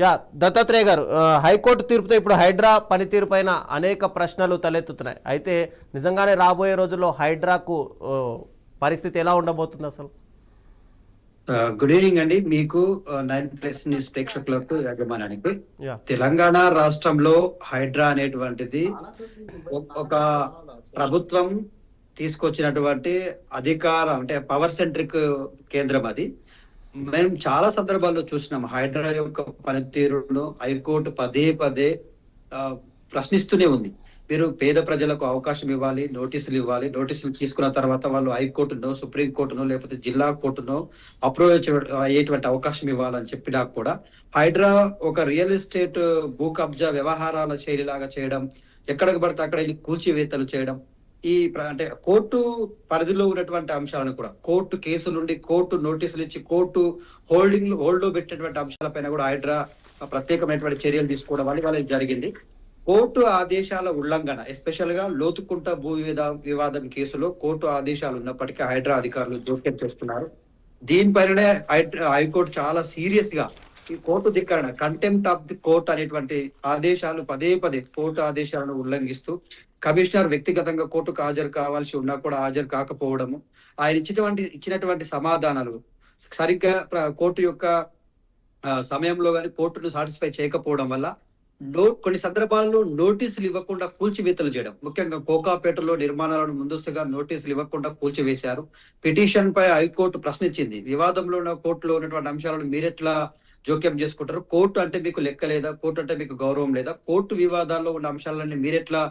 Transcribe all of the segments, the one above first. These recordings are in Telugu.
యా దత్తాత్రేయ గారు, హైకోర్టు తీర్పుతో ఇప్పుడు హైడ్రా పనితీరు పైన అనేక ప్రశ్నలు తలెత్తుతున్నాయి. అయితే నిజంగానే రాబోయే రోజుల్లో హైడ్రాకు పరిస్థితి ఎలా ఉండబోతుంది అసలు? గుడ్ ఈవినింగ్ అండి. మీకు 9+ న్యూస్ ప్రేక్షకులకు యజమానానికి. యా. తెలంగాణ రాష్ట్రంలో హైడ్రా అనేటువంటిది ఒక ప్రభుత్వం తీసుకొచ్చినటువంటి అధికారం, అంటే పవర్ సెంట్రిక్ కేంద్రం అది. మేము చాలా సందర్భాల్లో చూసినాం హైడ్రా యొక్క పనితీరును హైకోర్టు పదే పదే ఆ, ప్రశ్నిస్తూనే ఉంది. మీరు పేద ప్రజలకు అవకాశం ఇవ్వాలి, నోటీసులు ఇవ్వాలి, నోటీసులు తీసుకున్న తర్వాత వాళ్ళు హైకోర్టునో, సుప్రీం కోర్టునో, లేకపోతే జిల్లా కోర్టునో అప్రోచ్ అయ్యేటువంటి అవకాశం ఇవ్వాలని చెప్పినా కూడా హైడ్రా ఒక రియల్ ఎస్టేట్ భూ కబ్జా వ్యవహారాల శైలిలాగా చేయడం, ఎక్కడికి పడితే అక్కడ వెళ్ళి కూల్చివేతలు చేయడం, అంటే కోర్టు పరిధిలో ఉన్నటువంటి అంశాలను కూడా, కోర్టు కేసు నుండి కోర్టు నోటీసులు ఇచ్చి కోర్టు హోల్డ్ లో పెట్టినటువంటి అంశాలపైన కూడా హైడ్రా ప్రత్యేకమైనటువంటి చర్యలు తీసుకోవడం వల్ల వాళ్ళకి జరిగింది. కోర్టు ఆదేశాల ఉల్లంఘన, ఎస్పెషల్ గా లోతుకుంట వివాదం కేసులో కోర్టు ఆదేశాలు ఉన్నప్పటికీ హైడ్రా అధికారులు జోక్యం చేస్తున్నారు. దీనిపైననే హైకోర్టు చాలా సీరియస్ గా ఈ కోర్టు ధిక్కరణ, కంటెంప్ట్ ఆఫ్ ది కోర్ట్ అనేటువంటి ఆదేశాలు పదే పదే కోర్టు ఆదేశాలను ఉల్లంఘిస్తూ కమిషనర్ వ్యక్తిగతంగా కోర్టుకు హాజరు కావాల్సి ఉన్నా కూడా హాజరు కాకపోవడము, ఆయన ఇచ్చినటువంటి సమాధానాలు సరిగ్గా కోర్టు యొక్క సమయంలో కానీ కోర్టును సాటిస్ఫై చేయకపోవడం వల్ల కొన్ని సందర్భాల్లో నోటీసులు ఇవ్వకుండా కూల్చివేతలు చేయడం, ముఖ్యంగా కోకాపేటలో నిర్మాణాలను ముందస్తుగా నోటీసులు ఇవ్వకుండా కూల్చివేశారు. పిటిషన్ పై హైకోర్టు ప్రశ్నించింది, వివాదంలో ఉన్న కోర్టులో ఉన్నటువంటి అంశాలను మీరెట్లా జోక్యం చేసుకుంటారు? కోర్టు అంటే మీకు లెక్క లేదా? కోర్టు అంటే మీకు గౌరవం లేదా? కోర్టు వివాదాల్లో ఉన్న అంశాలన్నీ మీరెట్లా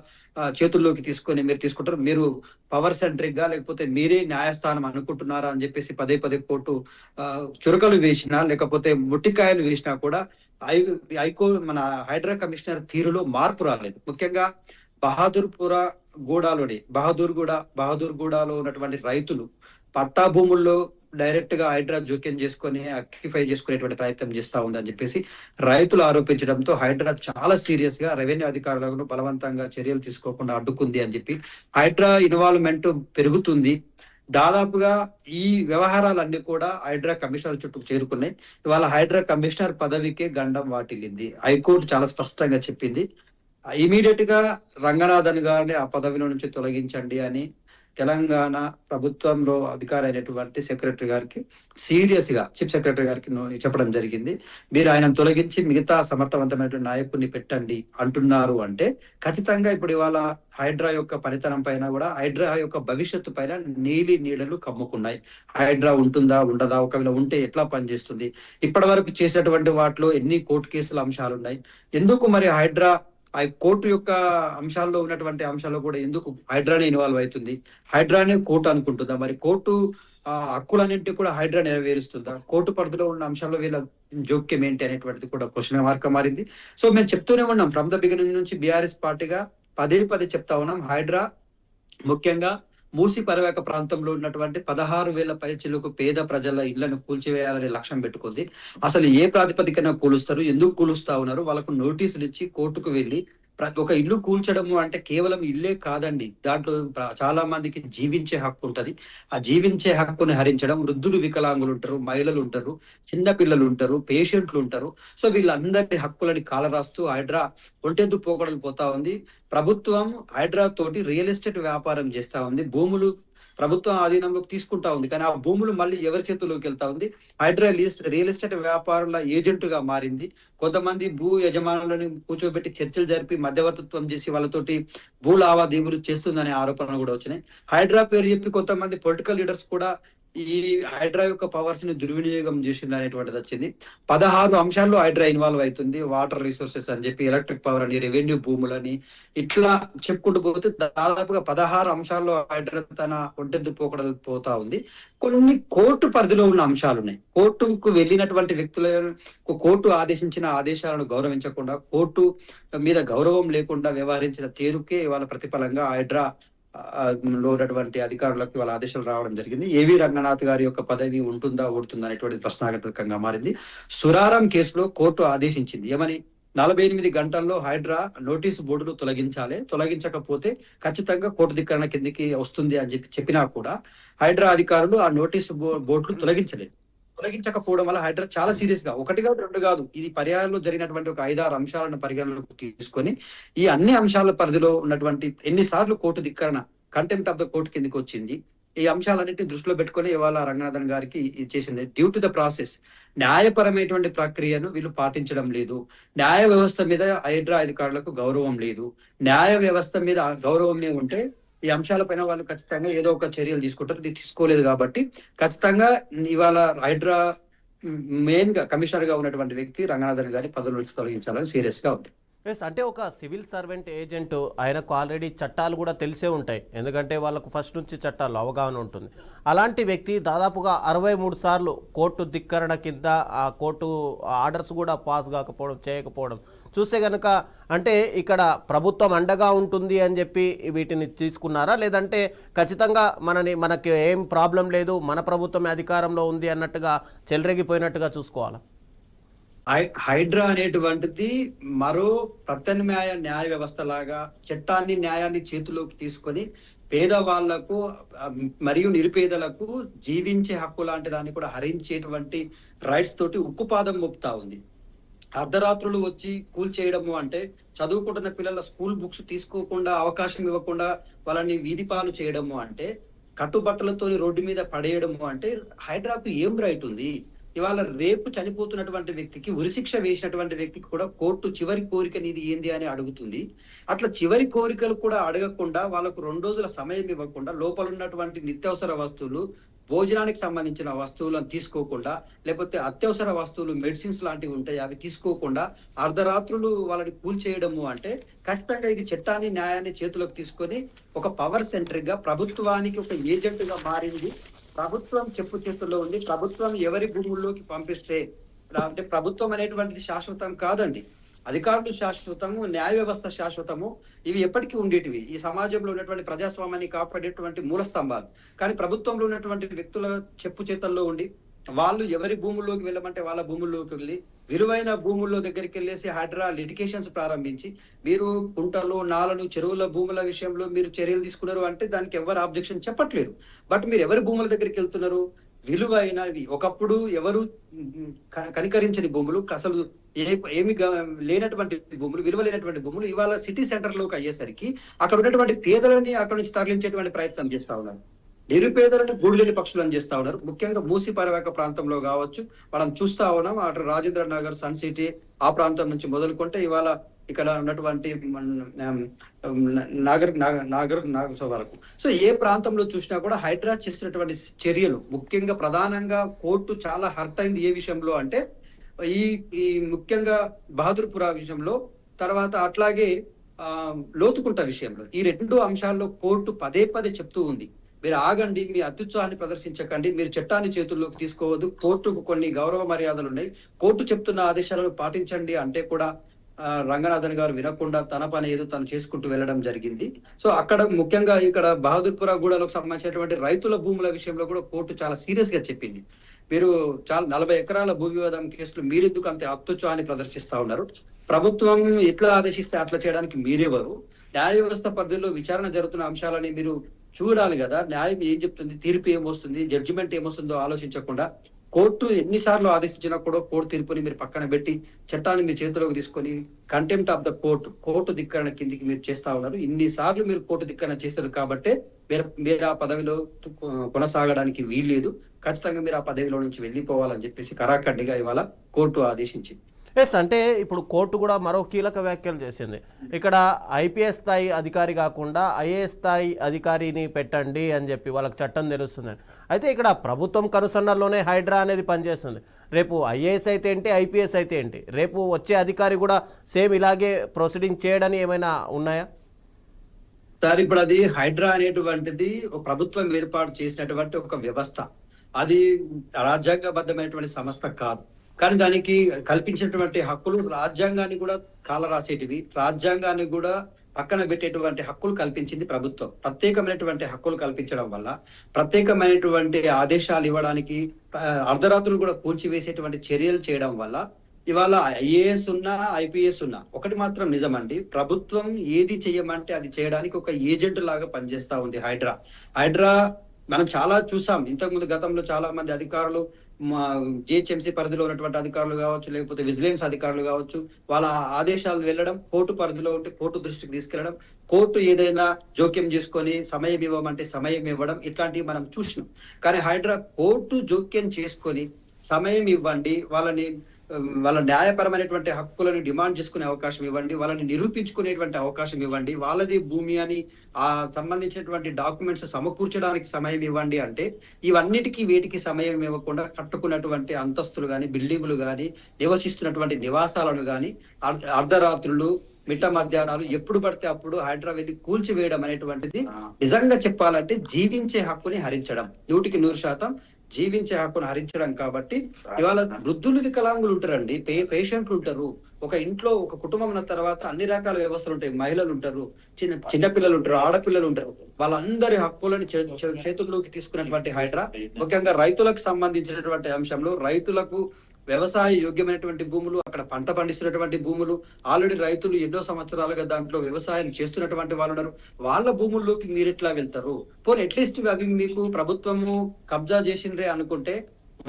చేతుల్లోకి మీరు తీసుకుంటారు? మీరు పవర్ సెంట్రిక్ గా, లేకపోతే మీరే న్యాయస్థానం అనుకుంటున్నారా అని చెప్పేసి పదే పదే కోర్టు చురకలు వేసినా, లేకపోతే ముట్టికాయలు వేసినా కూడా మన హైడ్రా కమిషనర్ తీరులో మార్పు రాలేదు. ముఖ్యంగా బహదూర్పుర బహదూర్గూడలో ఉన్నటువంటి రైతులు పట్టా భూముల్లో డైరెక్ట్ గా హైడ్రా జోక్యం చేసుకుని అక్టిఫై చేసుకునేటువంటి ప్రయత్నం చేస్తా ఉందని చెప్పేసి రైతులు ఆరోపించడంతో హైడ్రా చాలా సీరియస్ గా రెవెన్యూ అధికారులను బలవంతంగా చర్యలు తీసుకోకుండా అడ్డుకుంది అని చెప్పి హైడ్రా ఇన్వాల్వ్మెంట్ పెరుగుతుంది. దాదాపుగా ఈ వ్యవహారాలన్నీ కూడా హైడ్రా కమిషనర్ చుట్టూ చేరుకున్నాయి. ఇవాళ హైడ్రా కమిషనర్ పదవికే గండం వాటిల్లింది. హైకోర్టు చాలా స్పష్టంగా చెప్పింది, ఇమీడియట్ గా రంగనాథన్ గారిని ఆ పదవిలో నుంచి తొలగించండి అని తెలంగాణ ప్రభుత్వంలో అధికారి అయినటువంటి సెక్రటరీ గారికి సీరియస్ గా, చీఫ్ సెక్రటరీ గారికి చెప్పడం జరిగింది. మీరు ఆయన తొలగించి మిగతా సమర్థవంతమైనటువంటి నాయకుడిని పెట్టండి అంటున్నారు అంటే ఖచ్చితంగా ఇప్పుడు ఇవాళ హైడ్రా యొక్క పనితనం పైన కూడా, హైడ్రా యొక్క భవిష్యత్తు పైన నీలి నీడలు కమ్ముకున్నాయి. హైడ్రా ఉంటుందా ఉండదా, ఒకవేళ ఉంటే ఎట్లా పనిచేస్తుంది, ఇప్పటి వరకు చేసినటువంటి వాటిలో ఎన్ని కోర్టు కేసుల అంశాలు ఉన్నాయి, ఎందుకు మరి హైడ్రా ఆ కోర్టు యొక్క అంశాల్లో ఉన్నటువంటి అంశాల్లో కూడా ఎందుకు హైడ్రానే ఇన్వాల్వ్ అవుతుంది? హైడ్రానే కోర్టు అనుకుంటుందా? మరి కోర్టు హక్కులన్నింటి కూడా హైడ్రా నెరవేరుస్తుందా? కోర్టు పరిధిలో ఉన్న అంశాల్లో వీళ్ళ జోక్యం ఏంటి అనేటువంటిది కూడా క్వశ్చన్ మార్క్ మారింది. సో మేము చెప్తూనే ఉన్నాం, ఫ్రమ్ ద బిగినింగ్ నుంచి బీఆర్ఎస్ పార్టీగా పదే పదే చెప్తా ఉన్నాం, హైడ్రా ముఖ్యంగా మూసి పరివాహక ప్రాంతంలో ఉన్నటువంటి 16,000 పైచిలకు పేద ప్రజల ఇళ్లను కూల్చివేయాలనే లక్ష్యం పెట్టుకుంది. అసలు ఏ ప్రాతిపదికన కూలుస్తారు, ఎందుకు కూలుస్తా ఉన్నారు, వాళ్ళకు నోటీసులు ఇచ్చి కోర్టుకు వెళ్ళి ఒక ఇల్లు కూల్చడము అంటే కేవలం ఇల్లే కాదండి, దాంట్లో చాలా మందికి జీవించే హక్కు ఉంటది. ఆ జీవించే హక్కుని హరించడం, వృద్ధులు, వికలాంగులు ఉంటారు, మహిళలు ఉంటారు, చిన్న పిల్లలు ఉంటారు, పేషెంట్లు ఉంటారు. సో వీళ్ళందరి హక్కులని కాలరాస్తూ హైడ్రా ఒంటెద్దు పోకడలు పోతా ఉంది. ప్రభుత్వం హైడ్రా తోటి రియల్ ఎస్టేట్ వ్యాపారం చేస్తా ఉంది, భూములు ప్రభుత్వం ఆధీనంలోకి తీసుకుంటా ఉంది. కానీ ఆ భూములు మళ్ళీ ఎవరి చేతుల్లోకి వెళ్తా ఉంది? హైడ్రా రియల్ ఎస్టేట్ వ్యాపారుల ఏజెంట్ గా మారింది. కొంతమంది భూ యజమానులను కూర్చోబెట్టి చర్చలు జరిపి మధ్యవర్తిత్వం చేసి వాళ్ళతోటి భూ లావాదేవీలు చేస్తుందనే ఆరోపణలు కూడా వచ్చినాయి. హైడ్రా పేరు చెప్పి కొంతమంది పొలిటికల్ లీడర్స్ కూడా ఈ హైడ్రా యొక్క పవర్స్ ని దుర్వినియోగం చేసింది అనేటువంటిది వచ్చింది. 16 అంశాల్లో హైడ్రా ఇన్వాల్వ్ అవుతుంది. వాటర్ రిసోర్సెస్ అని చెప్పి, ఎలక్ట్రిక్ పవర్ అని, రెవెన్యూ భూములని, ఇట్లా చెప్పుకుంటూ పోతే దాదాపుగా 16 అంశాల్లో హైడ్రా తన ఒంటెద్దు పోకడలు పోతా ఉంది. కొన్ని కోర్టు పరిధిలో ఉన్న అంశాలు ఉన్నాయి. కోర్టుకు వెళ్ళినటువంటి వ్యక్తులకు కోర్టు ఆదేశించిన ఆదేశాలను గౌరవించకుండా, కోర్టు మీద గౌరవం లేకుండా వ్యవహరించిన తీరుకే ఇవాళ ప్రతిఫలంగా హైడ్రా లో ఉన్నటువంటి అధికారులకు వాళ్ళ ఆదేశాలు రావడం జరిగింది. ఏవి రంగనాథ్ గారి యొక్క పదవి ఉంటుందా ఊడుతుందా అనేటువంటి ప్రశ్నార్థకంగా మారింది. సురారం కేసులో కోర్టు ఆదేశించింది ఏమని, 48 గంటల్లో హైడ్రా నోటీసు బోర్డులు తొలగించాలి, తొలగించకపోతే ఖచ్చితంగా కోర్టు ధిక్కరణ కిందికి వస్తుంది అని చెప్పినా కూడా హైడ్రా అధికారులు ఆ నోటీసు బోర్డులు తొలగించలేదు. తొలగించకపోవడం వల్ల హైడ్రా చాలా సీరియస్ గా, ఒకటి కాదు రెండు కాదు, ఇది పర్యాయంలో జరిగినటువంటి ఒక 5-6 అంశాలను పరిగణలోకి తీసుకొని ఈ అన్ని అంశాల పరిధిలో ఉన్నటువంటి ఎన్నిసార్లు కోర్టు ధిక్కరణ, కంటెంప్ట్ ఆఫ్ ద కోర్టు కిందకి వచ్చింది, ఈ అంశాలన్నింటినీ దృష్టిలో పెట్టుకొని ఇవాళ రంగనాథన్ గారికి ఇది చేసింది. డ్యూ టు ద ప్రాసెస్, న్యాయపరమైనటువంటి ప్రక్రియను వీళ్ళు పాటించడం లేదు, న్యాయ వ్యవస్థ మీద హైడ్రా అధికారులకు గౌరవం లేదు. న్యాయ వ్యవస్థ మీద గౌరవమే ఉంటే ఈ అంశాలపైన వాళ్ళు ఖచ్చితంగా ఏదో ఒక చర్యలు తీసుకుంటారు. ఇది తీసుకోలేదు కాబట్టి ఖచ్చితంగా ఇవాళ హైడ్రా మెయిన్ గా కమిషనర్ గా ఉన్నటువంటి వ్యక్తి రంగనాథన్ గారి పదవుల నుంచి తొలగించాలని సీరియస్ గా ఉంది. ఎస్, అంటే ఒక సివిల్ సర్వెంట్ ఏజెంట్ ఆయనకు ఆల్రెడీ చట్టాలు కూడా తెలిసే ఉంటాయి, ఎందుకంటే వాళ్ళకు ఫస్ట్ నుంచి చట్టాలు అవగాహన ఉంటుంది. అలాంటి వ్యక్తి దాదాపుగా 63 సార్లు కోర్టు ధిక్కరణ కింద ఆ కోర్టు ఆర్డర్స్ కూడా పాస్ కాకపోవడం, చేయకపోవడం చూస్తే కనుక, అంటే ఇక్కడ ప్రభుత్వం అండగా ఉంటుంది అని చెప్పి వీటిని తీసుకున్నారా, లేదంటే ఖచ్చితంగా మనకి ఏం ప్రాబ్లం లేదు, మన ప్రభుత్వమే అధికారంలో ఉంది అన్నట్టుగా చెలరేగిపోయినట్టుగా చూసుకోవాలా? హైడ్రా అనేటువంటిది మరో ప్రత్యామ్నాయ న్యాయ వ్యవస్థ లాగా చట్టాన్ని, న్యాయాన్ని చేతిలోకి తీసుకొని పేదవాళ్లకు మరియు నిరుపేదలకు జీవించే హక్కు లాంటి దాన్ని కూడా హరించేటువంటి రైట్స్ తోటి ఉక్కుపాదం మోపుతా ఉంది. అర్ధరాత్రులు వచ్చి కూల్ చేయడము అంటే, చదువుకుంటున్న పిల్లల స్కూల్ బుక్స్ తీసుకోకుండా, అవకాశం ఇవ్వకుండా వాళ్ళని వీధి పాలు చేయడము అంటే, కట్టుబట్టలతో రోడ్డు మీద పడేయడము అంటే హైడ్రాకు ఏం రైట్ ఉంది? ఇవాళ రేపు చనిపోతున్నటువంటి వ్యక్తికి ఉరిశిక్ష వేసినటువంటి వ్యక్తికి కూడా కోర్టు చివరి కోరిక నీది ఏంది అని అడుగుతుంది. అట్లా చివరి కోరికలు కూడా అడగకుండా, వాళ్ళకు 2 రోజుల సమయం ఇవ్వకుండా, లోపల ఉన్నటువంటి నిత్యావసర వస్తువులు, భోజనానికి సంబంధించిన వస్తువులను తీసుకోకుండా, లేకపోతే అత్యవసర వస్తువులు, మెడిసిన్స్ లాంటివి ఉంటాయి అవి తీసుకోకుండా అర్ధరాత్రులు వాళ్ళని కూల్చేయడము అంటే ఖచ్చితంగా ఇది చట్టాన్ని, న్యాయాన్ని చేతిలోకి తీసుకొని ఒక పవర్ సెంట్రిక్ గా ప్రభుత్వానికి ఒక ఏజెంట్ గా మారింది. ప్రభుత్వం చెప్పు చేతుల్లో ఉండి ప్రభుత్వం ఎవరి భూముల్లోకి పంపిస్తే, అంటే ప్రభుత్వం అనేటువంటిది శాశ్వతం కాదండి, అధికారులు శాశ్వతము, న్యాయ వ్యవస్థ శాశ్వతము, ఇవి ఎప్పటికీ ఉండేటివి. ఈ సమాజంలో ఉన్నటువంటి ప్రజాస్వామ్యాన్ని కాపాడేటువంటి మూల స్తంభాలు. కానీ ప్రభుత్వంలో ఉన్నటువంటి వ్యక్తుల చెప్పు చేతల్లో ఉండి వాళ్ళు ఎవరి భూముల్లోకి వెళ్ళమంటే వాళ్ళ భూముల్లోకి వెళ్ళి, విలువైన భూముల్లో దగ్గరికి వెళ్ళేసి హైడ్రా లిటిగేషన్స్ ప్రారంభించి, మీరు కుంటలు, నాలలు, చెరువుల భూముల విషయంలో మీరు చర్యలు తీసుకున్నారు అంటే దానికి ఎవరు ఆబ్జెక్షన్ చెప్పట్లేరు. బట్ మీరు ఎవరి భూముల దగ్గరికి వెళ్తున్నారు? విలువైనవి, ఒకప్పుడు ఎవరు కనికరించని భూములు, అసలు ఏమి లేనటువంటి భూములు, విలువ లేనటువంటి భూములు ఇవాళ సిటీ సెంటర్ లోకి అయ్యేసరికి అక్కడ ఉన్నటువంటి పేదలని అక్కడ నుంచి తరలించేటువంటి ప్రయత్నం చేస్తా ఉన్నారు. నిరుపేదలను గూడులేని పక్షులను చేస్తా ఉన్నారు. ముఖ్యంగా మూసి పరివాహక ప్రాంతంలో కావచ్చు, మనం చూస్తా ఉన్నాం. అటు రాజేంద్ర నగర్, సన్ సిటీ ఆ ప్రాంతం నుంచి మొదలుకుంటే ఇవాళ ఇక్కడ ఉన్నటువంటి నాగర్ వరకు. సో ఏ ప్రాంతంలో చూసినా కూడా హైడ్రా చేస్తున్నటువంటి చర్యలు, ముఖ్యంగా ప్రధానంగా కోర్టు చాలా హర్ట్ అయింది ఏ విషయంలో అంటే, ఈ ముఖ్యంగా బహదూర్పురా విషయంలో, తర్వాత అట్లాగే లోతుకుంట విషయంలో, ఈ 2 అంశాల్లో కోర్టు పదే చెప్తూ ఉంది, మీరు ఆగండి, మీ అత్యుత్సాహాన్ని ప్రదర్శించకండి, మీరు చట్టాన్ని చేతుల్లోకి తీసుకోవద్దు, కోర్టుకు కొన్ని గౌరవ మర్యాదలు ఉన్నాయి, కోర్టు చెప్తున్న ఆదేశాలను పాటించండి అంటే కూడా రంగనాథన్ గారు వినకుండా తన పని ఏదో తను చేసుకుంటూ వెళ్ళడం జరిగింది. సో అక్కడ ముఖ్యంగా ఇక్కడ బహదూర్పురా గూడలకు సంబంధించినటువంటి రైతుల భూముల విషయంలో కూడా కోర్టు చాలా సీరియస్ గా చెప్పింది, మీరు చాలా 40 ఎకరాల భూ వివాదం కేసులు మీరెందుకు అంత అత్యుత్సాహాన్ని ప్రదర్శిస్తా ఉన్నారు? ప్రభుత్వం ఎట్లా ఆదేశిస్తే అట్లా చేయడానికి మీరెవరు? న్యాయ వ్యవస్థ పరిధిలో విచారణ జరుగుతున్న అంశాలని మీరు చూడాలి కదా, న్యాయం ఏం చెప్తుంది, తీర్పు ఏమొస్తుంది, జడ్జిమెంట్ ఏమొస్తుందో ఆలోచించకుండా కోర్టు ఎన్నిసార్లు ఆదేశించినా కూడా కోర్టు తీర్పుని మీరు పక్కన పెట్టి చట్టాన్ని మీ చేతిలోకి తీసుకొని కంటెంప్ట్ ఆఫ్ ద కోర్టు ధిక్కరణ కిందికి మీరు చేస్తా ఉన్నారు. ఇన్నిసార్లు మీరు కోర్టు ధిక్కరణ చేశారు కాబట్టి మీరు ఆ పదవిలో కొనసాగడానికి వీల్లేదు, ఖచ్చితంగా మీరు ఆ పదవిలో నుంచి వెళ్ళిపోవాలని చెప్పేసి కరాఖండిగా ఇవాళ కోర్టు ఆదేశించింది. ఎస్, అంటే ఇప్పుడు కోర్టు కూడా మరో కీలక వ్యాఖ్యలు చేసింది. ఇక్కడ ఐపీఎస్ స్థాయి అధికారి కాకుండా ఐఏఎస్ స్థాయి అధికారిని పెట్టండి అని చెప్పి, వాళ్ళకి చట్టం తెలుస్తుందని. అయితే ఇక్కడ ప్రభుత్వం కనుసన్నల్లోనే హైడ్రా అనేది పనిచేస్తుంది. రేపు ఐఏఎస్ అయితే ఏంటి, ఐపీఎస్ అయితే ఏంటి, రేపు వచ్చే అధికారి కూడా సేమ్ ఇలాగే ప్రొసీడింగ్ చేయడని ఏమైనా ఉన్నాయా? సార్, ఇప్పుడు అది హైడ్రా అనేటువంటిది ప్రభుత్వం ఏర్పాటు చేసినటువంటి ఒక వ్యవస్థ, అది రాజ్యాంగబద్ధమైనటువంటి సంస్థ కాదు. కానీ దానికి కల్పించినటువంటి హక్కులు రాజ్యాంగాన్ని కూడా కాల రాసేటివి, రాజ్యాంగాన్ని కూడా పక్కన పెట్టేటువంటి హక్కులు కల్పించింది ప్రభుత్వం. ప్రత్యేకమైనటువంటి హక్కులు కల్పించడం వల్ల, ప్రత్యేకమైనటువంటి ఆదేశాలు ఇవ్వడానికి, అర్ధరాత్రులు కూడా కూల్చివేసేటువంటి చర్యలు చేయడం వల్ల ఇవాళ ఐఏఎస్ ఉన్నా, ఐపీఎస్ ఉన్నా ఒకటి మాత్రం నిజమండి, ప్రభుత్వం ఏది చేయమంటే అది చేయడానికి ఒక ఏజెంట్ లాగా పనిచేస్తా ఉంది హైడ్రా. హైడ్రా మనం చాలా చూసాం ఇంతకుముందు గతంలో చాలా మంది అధికారులు మా జిహెచ్ఎంసీ పరిధిలో ఉన్నటువంటి అధికారులు కావచ్చు, లేకపోతే విజిలెన్స్ అధికారులు కావచ్చు, వాళ్ళ ఆదేశాలు వెళ్ళడం, కోర్టు పరిధిలో ఉంటే కోర్టు దృష్టికి తీసుకెళ్లడం, కోర్టు ఏదైనా జోక్యం చేసుకొని సమయం ఇవ్వమంటే సమయం ఇవ్వడం, ఇట్లాంటివి మనం చూసినాం. కానీ హైడ్రా కోర్టు జోక్యం చేసుకొని సమయం ఇవ్వండి, వాళ్ళ న్యాయపరమైనటువంటి హక్కులను డిమాండ్ చేసుకునే అవకాశం ఇవ్వండి, వాళ్ళని నిరూపించుకునేటువంటి అవకాశం ఇవ్వండి, వాళ్ళది భూమి అని ఆ సంబంధించినటువంటి డాక్యుమెంట్స్ సమకూర్చడానికి సమయం ఇవ్వండి అంటే, ఇవన్నిటికీ వేటికి సమయం ఇవ్వకుండా కట్టుకున్నటువంటి అంతస్తులు కానీ, బిల్డింగులు కానీ, నివసిస్తున్నటువంటి నివాసాలను కానీ అర్ధరాత్రులు, మిట్ట మధ్యాహ్నాలు ఎప్పుడు పడితే అప్పుడు హైడ్రా వెళ్ళి కూల్చివేయడం అనేటువంటిది నిజంగా చెప్పాలంటే జీవించే హక్కుని హరించడం, 100% జీవించే హక్కును హరించడం. కాబట్టి ఇవాళ వృద్ధులు, వికలాంగులు ఉంటారండి, పేషెంట్లు ఉంటారు. ఒక ఇంట్లో ఒక కుటుంబం ఉన్న తర్వాత అన్ని రకాల వ్యవస్థలు ఉంటాయి. మహిళలు ఉంటారు, చిన్నపిల్లలు ఉంటారు, ఆడపిల్లలు ఉంటారు. వాళ్ళందరి హక్కులను చేతుల్లోకి తీసుకున్నటువంటి హైడ్రా ముఖ్యంగా రైతులకు సంబంధించినటువంటి అంశంలో, రైతులకు వ్యవసాయ యోగ్యమైనటువంటి భూములు, అక్కడ పంట పండిస్తున్నటువంటి భూములు, ఆల్రెడీ రైతులు ఎన్నో సంవత్సరాలుగా దాంట్లో వ్యవసాయం చేస్తున్నటువంటి వాళ్ళు ఉన్నారు. వాళ్ళ భూముల్లోకి మీరు ఎట్లా వెళ్తారు? పోనీ అట్లీస్ట్ అవి మీకు ప్రభుత్వము కబ్జా చేసిండ్రే అనుకుంటే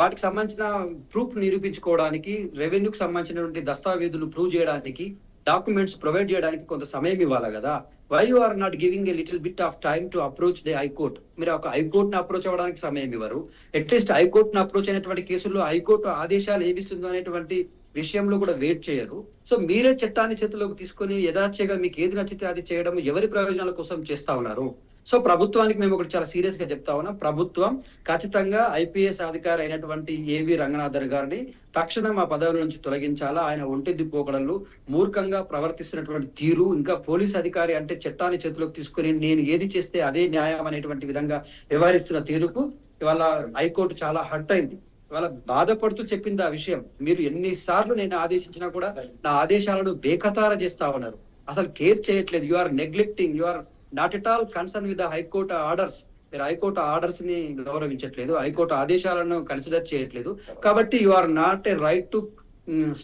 వాటికి సంబంధించిన ప్రూఫ్ నిరూపించుకోవడానికి, రెవెన్యూకి సంబంధించినటువంటి దస్తావేజులు ప్రూవ్ చేయడానికి, డాక్యుమెంట్స్ ప్రొవైడ్ చేయడానికి కొంత సమయం ఇవ్వాలి కదా. Why you are not giving a little bit of time to approach the high court? మీరు ఒక హైకోర్టును అప్రోచ్ అవ్వడానికి సమయం ఇవ్వరు. అట్లీస్ట్ హైకోర్టును అప్రోచ్ అయినటువంటి కేసుల్లో హైకోర్టు ఆదేశాలు ఏమిస్తుందో అనేటువంటి విషయంలో కూడా వెయిట్ చేయరు. సో మీరే చట్టాన్ని చేతిలోకి తీసుకొని యథాచ్ఛగా మీకు ఏది నచ్చితే అది చేయడం ఎవరి ప్రయోజనాల కోసం చేస్తా ఉన్నారు? సో ప్రభుత్వానికి మేము ఒకటి చాలా సీరియస్ గా చెప్తా ఉన్నాం. ప్రభుత్వం ఖచ్చితంగా ఐపీఎస్ అధికారి అయినటువంటి ఏవి రంగనాథన్ గారిని తక్షణం ఆ పదవుల నుంచి తొలగించాలా. ఆయన ఒంటెద్ది పోకడలు, మూర్ఖంగా ప్రవర్తిస్తున్నటువంటి తీరు, ఇంకా పోలీస్ అధికారి అంటే చట్టాన్ని చేతిలోకి తీసుకుని నేను ఏది చేస్తే అదే న్యాయం అనేటువంటి విధంగా వ్యవహరిస్తున్న తీరుకు ఇవాళ హైకోర్టు చాలా హర్ట్ అయింది. ఇవాళ బాధపడుతూ చెప్పింది ఆ విషయం. మీరు ఎన్నిసార్లు నేను ఆదేశించినా కూడా నా ఆదేశాలను బేఖతార చేస్తా ఉన్నారు, అసలు కేర్ చేయట్లేదు. You are neglecting, you are not at all concern with the high court orders. మీరు హైకోర్టు ఆర్డర్స్ ని గౌరవించట్లేదు, హైకోర్టు ఆదేశాలను కన్సిడర్ చేయట్లేదు. కాబట్టి you are not a right to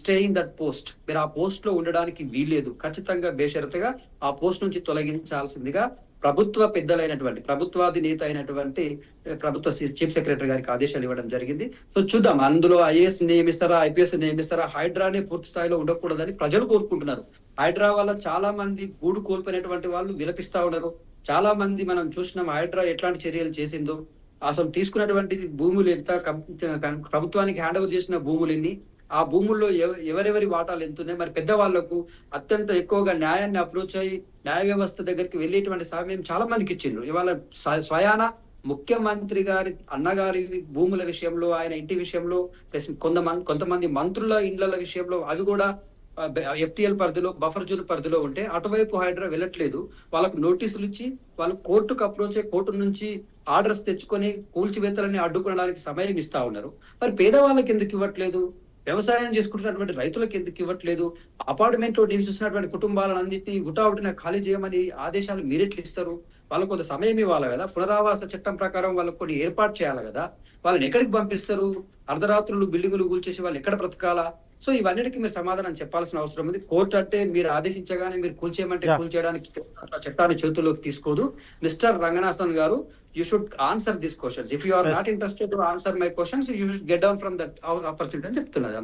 stay in that post. మీరు ఆ పోస్ట్ లో ఉండడానికి వీల్లేదు. ఖచ్చితంగా బేషరతుగా ఆ పోస్ట్ నుంచి తొలగించాల్సిందిగా ప్రభుత్వ పెద్దలైనటువంటి, ప్రభుత్వాధినేత అయినటువంటి ప్రభుత్వ చీఫ్ సెక్రటరీ గారికి ఆదేశాలు ఇవ్వడం జరిగింది. సో చూద్దాం, అందులో ఐఏఎస్ నియమిస్తారా, ఐపీఎస్ నియమిస్తారా, హైడ్రానే పూర్తి స్థాయిలో ఉండకూడదని ప్రజలు కోరుకుంటున్నారు. హైడ్రా వల్ల చాలా మంది గూడు కోల్పోయినటువంటి వాళ్ళు విలపిస్తా ఉన్నారు. చాలా మంది మనం చూసినాం హైడ్రా ఎట్లాంటి చర్యలు చేసిందో, అసలు తీసుకున్నటువంటి భూములు ఎంత, ప్రభుత్వానికి హ్యాండ్ ఓవర్ చేసిన భూములు ఎన్ని, ఆ భూముల్లో ఎవరెవరి వాటాలు ఎంతున్నాయి, మరి పెద్దవాళ్లకు అత్యంత ఎక్కువగా న్యాయాన్ని అప్రోచ్ అయ్యి న్యాయ వ్యవస్థ దగ్గరికి వెళ్ళేటువంటి సమయం చాలా మందికి ఇచ్చిండ్రు. ఇవాళ స్వయాన ముఖ్యమంత్రి గారి అన్నగారి భూముల విషయంలో, ఆయన ఇంటి విషయంలో, ప్లస్ కొంతమంది మంత్రుల ఇండ్ల విషయంలో అవి కూడా ఎఫ్టిఎల్ పరిధిలో, బఫర్ జోన్ పరిధిలో ఉంటే అటువైపు హైడ్రా వెళ్ళట్లేదు. వాళ్ళకు నోటీసులు ఇచ్చి వాళ్ళు కోర్టుకు అప్రోచ్ అయ్యి కోర్టు నుంచి ఆర్డర్స్ తెచ్చుకొని కూల్చివేతలని అడ్డుకోవడానికి సమయం ఇస్తా ఉన్నారు. మరి పేదవాళ్ళకి ఎందుకు ఇవ్వట్లేదు? వ్యవసాయం చేసుకుంటున్నటువంటి రైతులకు ఎందుకు ఇవ్వట్లేదు? అపార్ట్మెంట్ లో నివసిస్తున్నటువంటి కుటుంబాలన్నింటినీ హుటాహుటిన ఖాళీ చేయమని ఆదేశాలు మీరెట్లు ఇస్తారు? వాళ్ళకు కొంత సమయం ఇవ్వాలి కదా. పునరావాస చట్టం ప్రకారం వాళ్ళకు కొన్ని ఏర్పాటు చేయాలి కదా. వాళ్ళని ఎక్కడికి పంపిస్తారు? అర్ధరాత్రులు బిల్డింగులు కూల్చేసి వాళ్ళు ఎక్కడ బ్రతకాలా? సో ఇవన్నిటికీ మీరు సమాధానం చెప్పాల్సిన అవసరం ఉంది. కోర్టు అంటే మీరు ఆదేశించగానే మీరు కూల్చేయమంటే కూల్చేయడానికి చట్టాన్ని చేతుల్లోకి తీసుకోదు. మిస్టర్ రంగనాథన్ గారు, you should answer these questions. If you are not interested to answer my questions, you should get down from that opportunity అని చెప్తున్నది.